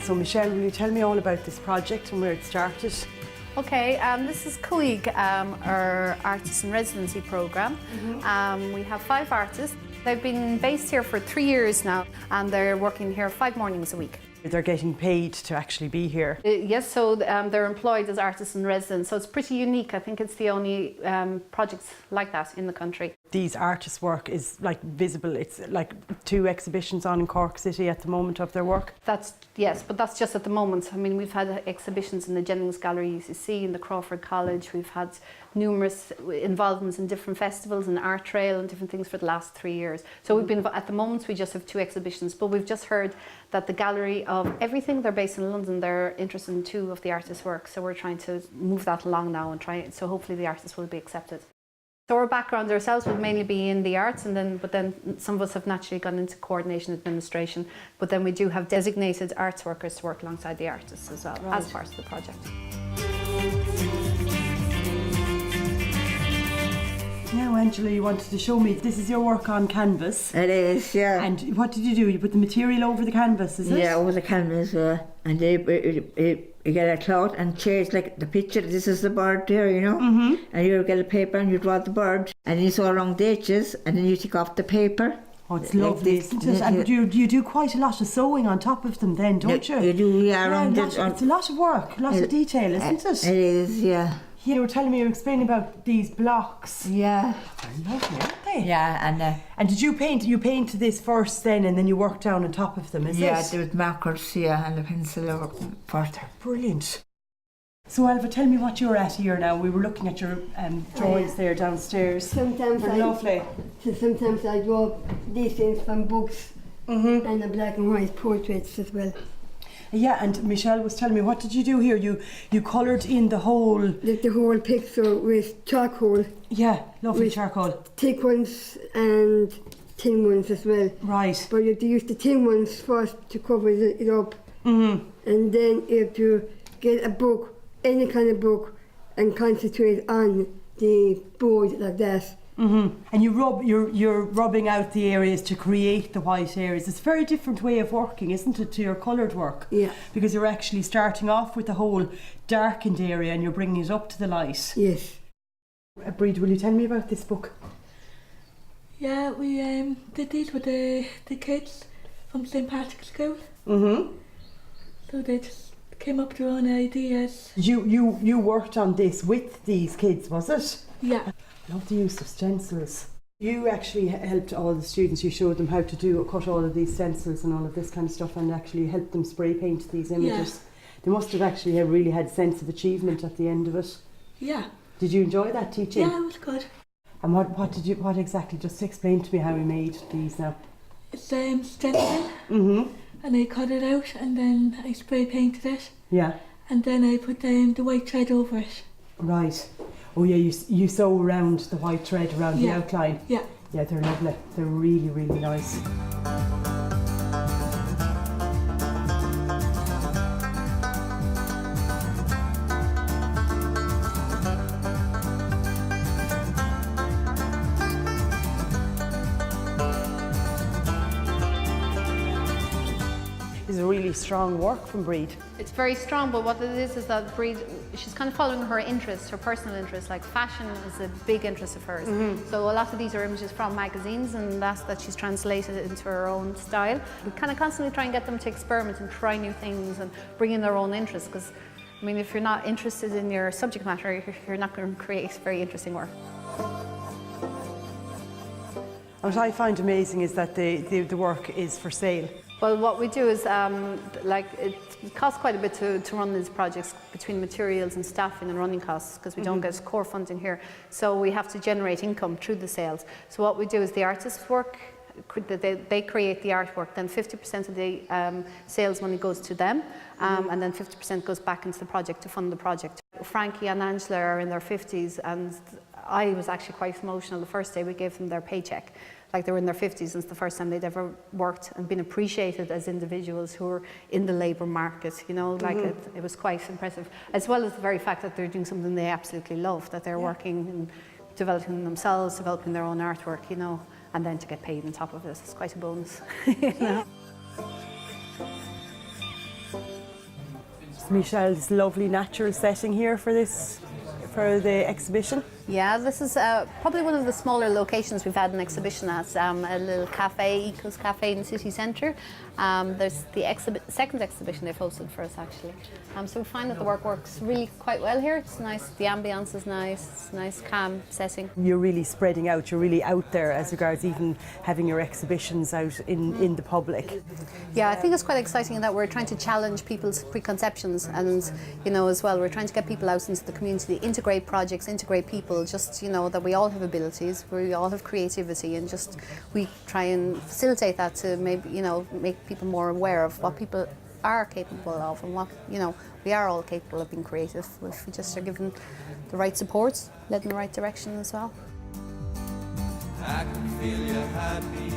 So Michelle, will you tell me all about this project and where it started? Okay, this is CUIG, our artist in residency programme. We have 5 artists. They've been based here for 3 years now, and they're working here 5 mornings a week. They're getting paid to actually be here. Yes, so they're employed as artists in residence, so it's pretty unique. I think it's the only projects like that in the country. These artists' work is like visible. It's like 2 exhibitions on in Cork City at the moment of their work. Yes, but that's just at the moment. I mean, we've had exhibitions in the Jennings Gallery UCC, in the Crawford College. We've had numerous involvements in different festivals and art trail and different things for the last 3 years. So we've been, at the moment, we just have 2 exhibitions, but we've just heard that the Gallery of Everything, they're based in London, they're interested in 2 of the artists' work. So we're trying to move that along now and so hopefully the artists will be accepted. So our background ourselves would mainly be in the arts, but then some of us have naturally gone into coordination administration, but then we do have designated arts workers to work alongside the artists as well, as part of the project. Now, Angela, you wanted to show me, this is your work on canvas. It is, yeah. And what did you do? You put the material over the canvas, is it? Yeah, over the canvas, and you get a cloth and change like the picture. This is the bird there, you know. And you get a paper and you draw the bird, and you sew around the edges, and then you take off the paper. Oh, it's lovely, isn't it? And you do quite a lot of sewing on top of them then, don't you? You do, yeah. Around it's a lot of work, a lot of detail, isn't it? It is, yeah. You were telling me, you were explaining about these blocks. Yeah. They're lovely, aren't they? Yeah, and did you paint this first then, and then you work down on top of them, is it? Yeah, there was markers, yeah, and a pencil over first. Brilliant. So Alva, tell me what you're at here now. We were looking at your drawings there downstairs. Sometimes lovely. Sometimes I draw these things from books and the black and white portraits as well. Yeah, and Michelle was telling me, what did you do here? You coloured in the whole... The whole picture with charcoal. Yeah, lovely charcoal. Thick ones and thin ones as well. Right. But you have to use the thin ones first to cover it up. And then you have to get a book, any kind of book, and concentrate on the board like that. And you're rubbing out the areas to create the white areas. It's a very different way of working, isn't it, to your coloured work? Yeah. Because you're actually starting off with the whole darkened area and you're bringing it up to the light. Yes. Breed, will you tell me about this book? Yeah, we did these with the kids from St. Patrick's School. So they just came up with their own ideas. You worked on this with these kids, was it? Yeah. Love the use of stencils. You actually helped all the students, you showed them how to cut all of these stencils and all of this kind of stuff, and actually helped them spray paint these images. Yeah. They must have actually really had a sense of achievement at the end of it. Yeah. Did you enjoy that teaching? Yeah, it was good. And what exactly, just explain to me how you made these now. It's stencil. And I cut it out and then I spray painted it. Yeah. And then I put the white thread over it. Right. Oh yeah, you sew around the white thread around the outline. Yeah. Yeah, they're lovely. They're really, really nice. Is a really strong work from Breed. It's very strong, but what it is that Breed, she's kind of following her interests, her personal interests. Like fashion is a big interest of hers. So a lot of these are images from magazines, and that's that she's translated into her own style. We kind of constantly try and get them to experiment and try new things and bring in their own interests, because I mean, if you're not interested in your subject matter, you're not going to create very interesting work. What I find amazing is that the work is for sale. Well, what we do is, it costs quite a bit to run these projects, between materials and staffing and running costs, because we don't get core funding here. So we have to generate income through the sales. So what we do is the artists work, they create the artwork, then 50% of the sales money goes to them, and then 50% goes back into the project to fund the project. Frankie and Angela are in their 50s, and I was actually quite emotional the first day we gave them their paycheck. Like, they were in their 50s, and it's the first time they'd ever worked and been appreciated as individuals who are in the labour market, you know, like it was quite impressive. As well as the very fact that they're doing something they absolutely love, that they're working and developing themselves, developing their own artwork, you know, and then to get paid on top of this, it's quite a bonus, you know. Michelle, this lovely natural setting here for the exhibition. Yeah, this is probably one of the smaller locations we've had an exhibition at, a little cafe, Eco's Cafe in the city centre. There's the second exhibition they've hosted for us actually. So we find that the work works really quite well here. It's nice, the ambience is nice, it's a nice calm setting. You're really spreading out, you're really out there as regards even having your exhibitions out in the public. Yeah, I think it's quite exciting in that we're trying to challenge people's preconceptions, and as well we're trying to get people out into the community, integrate projects, integrate people, just that we all have abilities, we all have creativity, and just we try and facilitate that to maybe make people more aware of what people are capable of, and what we are all capable of being creative if we just are given the right support, led in the right direction as well. I can feel you happy.